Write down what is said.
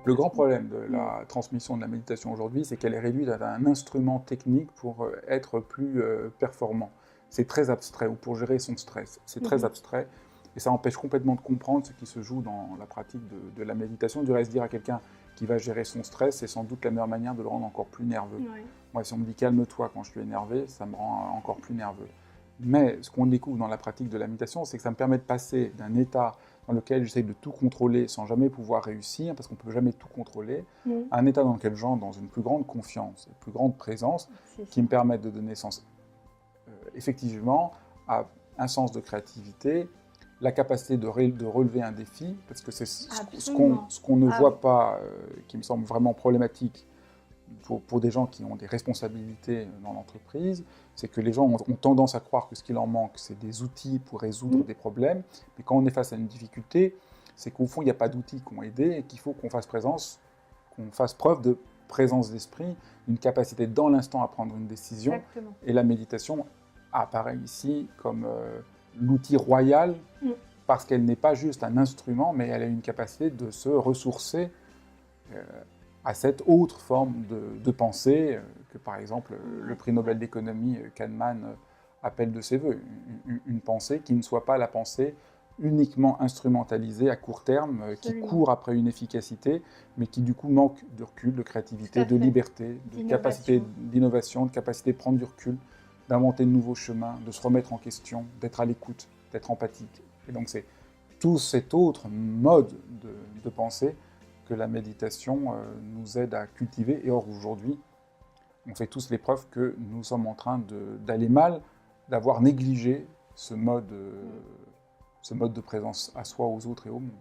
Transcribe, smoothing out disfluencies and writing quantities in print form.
Le grand problème de la transmission de la méditation aujourd'hui, c'est qu'elle est réduite à un instrument technique pour être plus performant. C'est très abstrait, ou pour gérer son stress. C'est très abstrait, et ça empêche complètement de comprendre ce qui se joue dans la pratique de la méditation. Du reste, dire à quelqu'un qui va gérer son stress, c'est sans doute la meilleure manière de le rendre encore plus nerveux. Ouais. Moi, si on me dit calme-toi quand je suis énervé, ça me rend encore plus nerveux. Mais ce qu'on découvre dans la pratique de la méditation, c'est que ça me permet de passer d'un état dans lequel j'essaie de tout contrôler sans jamais pouvoir réussir, parce qu'on ne peut jamais tout contrôler, à un état dans lequel j'entre dans une plus grande confiance, une plus grande présence, qui me permettent de donner sens, effectivement, à un sens de créativité, la capacité de relever un défi, parce que c'est ce qu'on ne voit pas, qui me semble vraiment problématique pour des gens qui ont des responsabilités dans l'entreprise, c'est que les gens ont tendance à croire que ce qui leur manque, c'est des outils pour résoudre des problèmes, mais quand on est face à une difficulté, c'est qu'au fond, il n'y a pas d'outils qui ont aidé et qu'il faut qu'on fasse preuve de présence d'esprit, une capacité dans l'instant à prendre une décision. Exactement. Et la méditation apparaît ici comme l'outil royal, parce qu'elle n'est pas juste un instrument, mais elle a une capacité de se ressourcer à cette autre forme de pensée que, par exemple, le prix Nobel d'économie, Kahneman, appelle de ses voeux. Une pensée qui ne soit pas la pensée uniquement instrumentalisée à court terme, qui court après une efficacité, mais qui du coup manque de recul, de créativité, de liberté, de capacité d'innovation, de capacité de prendre du recul, d'inventer de nouveaux chemins, de se remettre en question, d'être à l'écoute, d'être empathique. Et donc c'est tout cet autre mode de pensée que la méditation nous aide à cultiver. Et or, aujourd'hui, on fait tous les preuves que nous sommes en train d'aller mal, d'avoir négligé ce mode de présence à soi, aux autres et au monde.